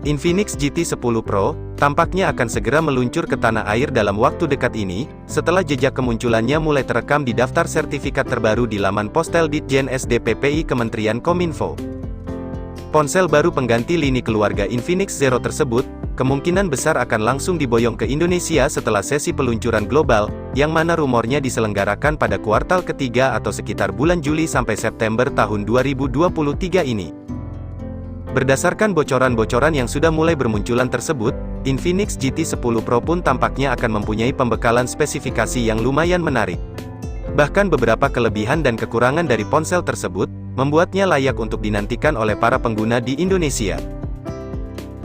Infinix GT 10 Pro tampaknya akan segera meluncur ke tanah air dalam waktu dekat ini, setelah jejak kemunculannya mulai terekam di daftar sertifikat terbaru di laman Postel Ditjen SDPPI Kementerian Kominfo. Ponsel baru pengganti lini keluarga Infinix Zero tersebut, kemungkinan besar akan langsung diboyong ke Indonesia setelah sesi peluncuran global, yang mana rumornya diselenggarakan pada kuartal ketiga atau sekitar bulan Juli sampai September tahun 2023 ini. Berdasarkan bocoran-bocoran yang sudah mulai bermunculan tersebut, Infinix GT 10 Pro pun tampaknya akan mempunyai pembekalan spesifikasi yang lumayan menarik. Bahkan beberapa kelebihan dan kekurangan dari ponsel tersebut, membuatnya layak untuk dinantikan oleh para pengguna di Indonesia.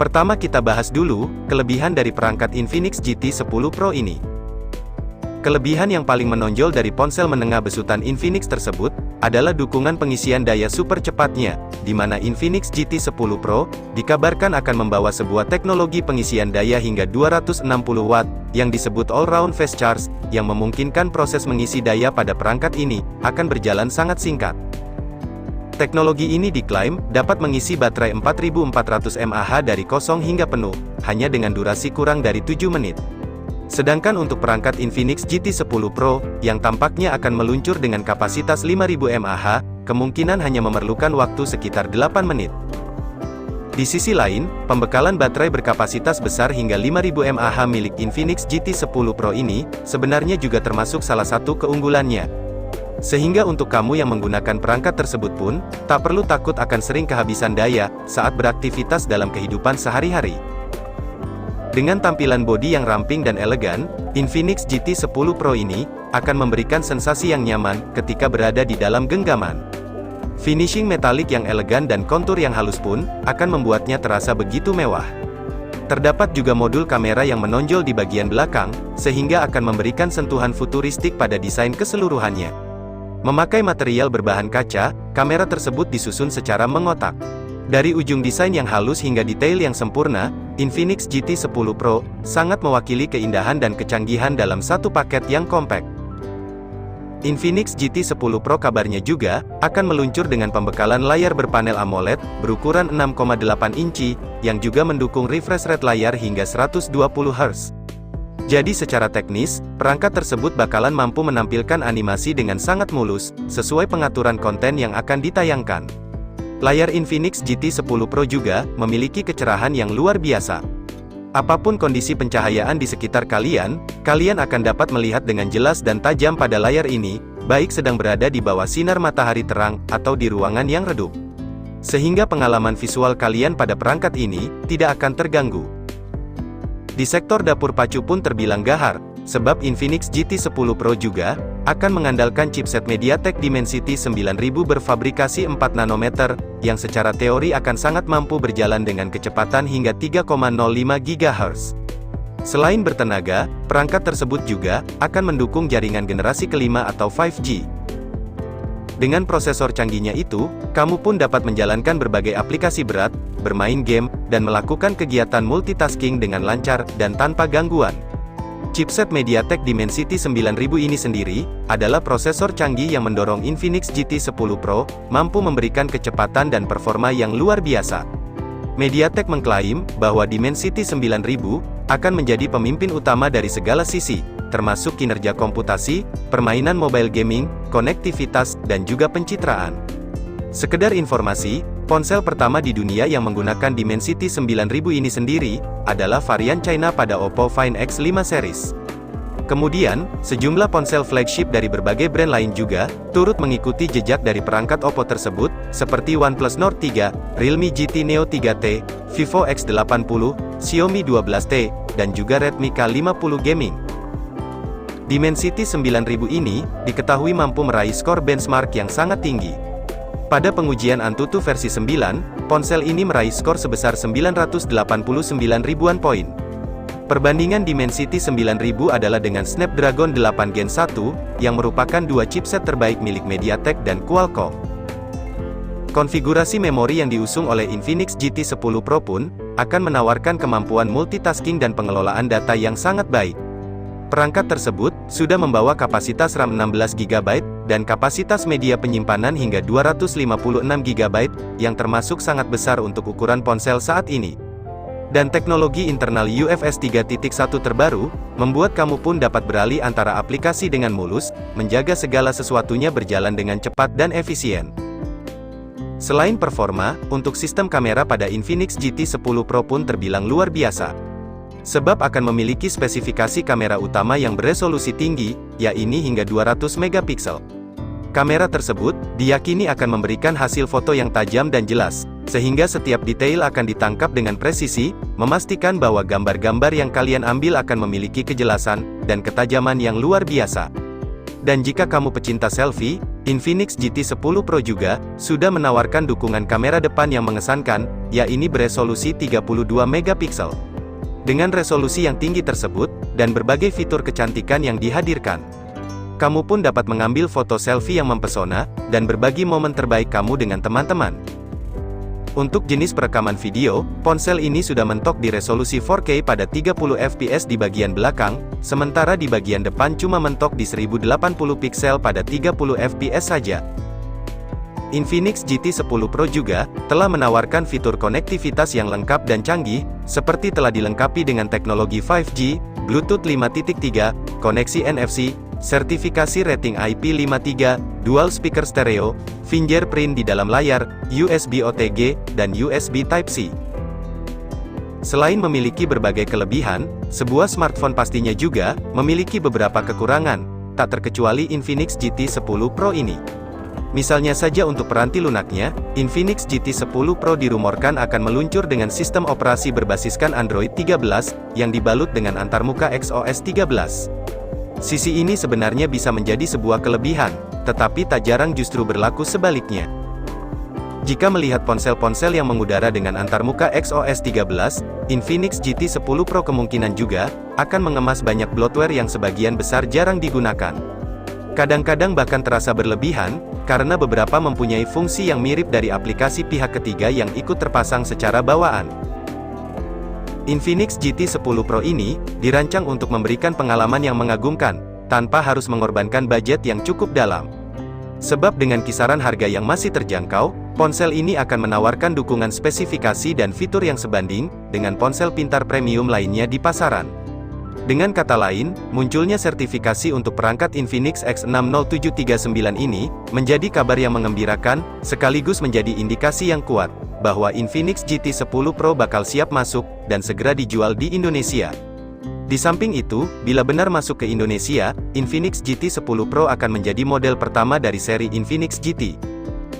Pertama kita bahas dulu, kelebihan dari perangkat Infinix GT 10 Pro ini. Kelebihan yang paling menonjol dari ponsel menengah besutan Infinix tersebut, adalah dukungan pengisian daya super cepatnya, di mana Infinix GT 10 Pro, dikabarkan akan membawa sebuah teknologi pengisian daya hingga 260 Watt, yang disebut All-Round Fast Charge, yang memungkinkan proses mengisi daya pada perangkat ini, akan berjalan sangat singkat. Teknologi ini diklaim, dapat mengisi baterai 4400 mAh dari kosong hingga penuh, hanya dengan durasi kurang dari 7 menit. Sedangkan untuk perangkat Infinix GT 10 Pro, yang tampaknya akan meluncur dengan kapasitas 5000 mAh, kemungkinan hanya memerlukan waktu sekitar 8 menit. Di sisi lain, pembekalan baterai berkapasitas besar hingga 5000 mAh milik Infinix GT 10 Pro ini, sebenarnya juga termasuk salah satu keunggulannya. Sehingga untuk kamu yang menggunakan perangkat tersebut pun, tak perlu takut akan sering kehabisan daya, saat beraktivitas dalam kehidupan sehari-hari. Dengan tampilan bodi yang ramping dan elegan, Infinix GT 10 Pro ini, akan memberikan sensasi yang nyaman, ketika berada di dalam genggaman. Finishing metalik yang elegan dan kontur yang halus pun, akan membuatnya terasa begitu mewah. Terdapat juga modul kamera yang menonjol di bagian belakang, sehingga akan memberikan sentuhan futuristik pada desain keseluruhannya. Memakai material berbahan kaca, kamera tersebut disusun secara mengotak. Dari ujung desain yang halus hingga detail yang sempurna, Infinix GT 10 Pro, sangat mewakili keindahan dan kecanggihan dalam satu paket yang kompak. Infinix GT 10 Pro kabarnya juga, akan meluncur dengan pembekalan layar berpanel AMOLED, berukuran 6,8 inci, yang juga mendukung refresh rate layar hingga 120 Hz. Jadi secara teknis, perangkat tersebut bakalan mampu menampilkan animasi dengan sangat mulus, sesuai pengaturan konten yang akan ditayangkan. Layar Infinix GT 10 Pro juga, memiliki kecerahan yang luar biasa. Apapun kondisi pencahayaan di sekitar kalian, kalian akan dapat melihat dengan jelas dan tajam pada layar ini, baik sedang berada di bawah sinar matahari terang, atau di ruangan yang redup. Sehingga pengalaman visual kalian pada perangkat ini, tidak akan terganggu. Di sektor dapur pacu pun terbilang gahar, sebab Infinix GT 10 Pro juga, akan mengandalkan chipset MediaTek Dimensity 9000 berfabrikasi 4 nanometer, yang secara teori akan sangat mampu berjalan dengan kecepatan hingga 3,05 GHz. Selain bertenaga, perangkat tersebut juga, akan mendukung jaringan generasi kelima atau 5G. Dengan prosesor canggihnya itu, kamu pun dapat menjalankan berbagai aplikasi berat, bermain game, dan melakukan kegiatan multitasking dengan lancar, dan tanpa gangguan. Chipset MediaTek Dimensity 9000 ini sendiri, adalah prosesor canggih yang mendorong Infinix GT 10 Pro, mampu memberikan kecepatan dan performa yang luar biasa. MediaTek mengklaim, bahwa Dimensity 9000, akan menjadi pemimpin utama dari segala sisi, termasuk kinerja komputasi, permainan mobile gaming, konektivitas, dan juga pencitraan. Sekedar informasi, ponsel pertama di dunia yang menggunakan Dimensity 9000 ini sendiri, adalah varian China pada Oppo Find X5 series. Kemudian, sejumlah ponsel flagship dari berbagai brand lain juga, turut mengikuti jejak dari perangkat Oppo tersebut, seperti OnePlus Nord 3, Realme GT Neo 3T, Vivo X80, Xiaomi 12T, dan juga Redmi K50 Gaming. Dimensity 9000 ini, diketahui mampu meraih skor benchmark yang sangat tinggi. Pada pengujian Antutu versi 9, ponsel ini meraih skor sebesar 989 ribuan poin. Perbandingan Dimensity 9000 adalah dengan Snapdragon 8 Gen 1, yang merupakan dua chipset terbaik milik MediaTek dan Qualcomm. Konfigurasi memori yang diusung oleh Infinix GT 10 Pro pun, akan menawarkan kemampuan multitasking dan pengelolaan data yang sangat baik. Perangkat tersebut, sudah membawa kapasitas RAM 16 GB, dan kapasitas media penyimpanan hingga 256 GB, yang termasuk sangat besar untuk ukuran ponsel saat ini. Dan teknologi internal UFS 3.1 terbaru, membuat kamu pun dapat beralih antara aplikasi dengan mulus, menjaga segala sesuatunya berjalan dengan cepat dan efisien. Selain performa, untuk sistem kamera pada Infinix GT 10 Pro pun terbilang luar biasa. Sebab akan memiliki spesifikasi kamera utama yang beresolusi tinggi, yakni hingga 200 megapiksel. Kamera tersebut diyakini akan memberikan hasil foto yang tajam dan jelas, sehingga setiap detail akan ditangkap dengan presisi, memastikan bahwa gambar-gambar yang kalian ambil akan memiliki kejelasan dan ketajaman yang luar biasa. Dan jika kamu pecinta selfie, Infinix GT 10 Pro juga sudah menawarkan dukungan kamera depan yang mengesankan, yakni beresolusi 32 megapiksel. Dengan resolusi yang tinggi tersebut, dan berbagai fitur kecantikan yang dihadirkan, kamu pun dapat mengambil foto selfie yang mempesona, dan berbagi momen terbaik kamu dengan teman-teman. Untuk jenis perekaman video, ponsel ini sudah mentok di resolusi 4K pada 30 fps di bagian belakang, sementara di bagian depan cuma mentok di 1080 piksel pada 30 fps saja. Infinix GT 10 Pro juga telah menawarkan fitur konektivitas yang lengkap dan canggih, seperti telah dilengkapi dengan teknologi 5G, Bluetooth 5.3, koneksi NFC, sertifikasi rating IP53, dual speaker stereo, fingerprint di dalam layar, USB OTG, dan USB Type-C. Selain memiliki berbagai kelebihan, sebuah smartphone pastinya juga memiliki beberapa kekurangan, tak terkecuali Infinix GT 10 Pro ini. Misalnya saja untuk peranti lunaknya, Infinix GT 10 Pro dirumorkan akan meluncur dengan sistem operasi berbasiskan Android 13, yang dibalut dengan antarmuka XOS 13. Sisi ini sebenarnya bisa menjadi sebuah kelebihan, tetapi tak jarang justru berlaku sebaliknya. Jika melihat ponsel-ponsel yang mengudara dengan antarmuka XOS 13, Infinix GT 10 Pro kemungkinan juga akan mengemas banyak bloatware yang sebagian besar jarang digunakan. Kadang-kadang bahkan terasa berlebihan, karena beberapa mempunyai fungsi yang mirip dari aplikasi pihak ketiga yang ikut terpasang secara bawaan. Infinix GT 10 Pro ini dirancang untuk memberikan pengalaman yang mengagumkan, tanpa harus mengorbankan budget yang cukup dalam. Sebab dengan kisaran harga yang masih terjangkau, ponsel ini akan menawarkan dukungan spesifikasi dan fitur yang sebanding dengan ponsel pintar premium lainnya di pasaran. Dengan kata lain, munculnya sertifikasi untuk perangkat Infinix X60739 ini menjadi kabar yang mengembirakan, sekaligus menjadi indikasi yang kuat bahwa Infinix GT 10 Pro bakal siap masuk dan segera dijual di Indonesia. Di samping itu, bila benar masuk ke Indonesia, Infinix GT 10 Pro akan menjadi model pertama dari seri Infinix GT.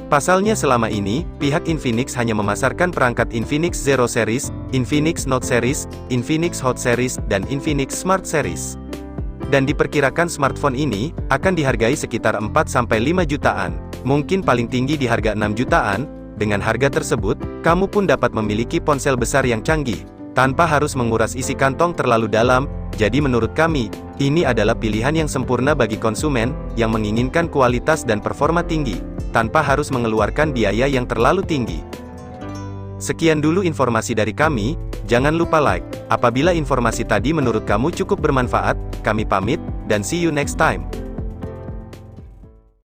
Pasalnya selama ini, pihak Infinix hanya memasarkan perangkat Infinix Zero Series, Infinix Note Series, Infinix Hot Series, dan Infinix Smart Series. Dan diperkirakan smartphone ini akan dihargai sekitar 4-5 jutaan, mungkin paling tinggi di harga 6 jutaan. Dengan harga tersebut, kamu pun dapat memiliki ponsel besar yang canggih, tanpa harus menguras isi kantong terlalu dalam. Jadi menurut kami, ini adalah pilihan yang sempurna bagi konsumen yang menginginkan kualitas dan performa tinggi, tanpa harus mengeluarkan biaya yang terlalu tinggi. Sekian dulu informasi dari kami, jangan lupa like. Apabila informasi tadi menurut kamu cukup bermanfaat, kami pamit, dan see you next time.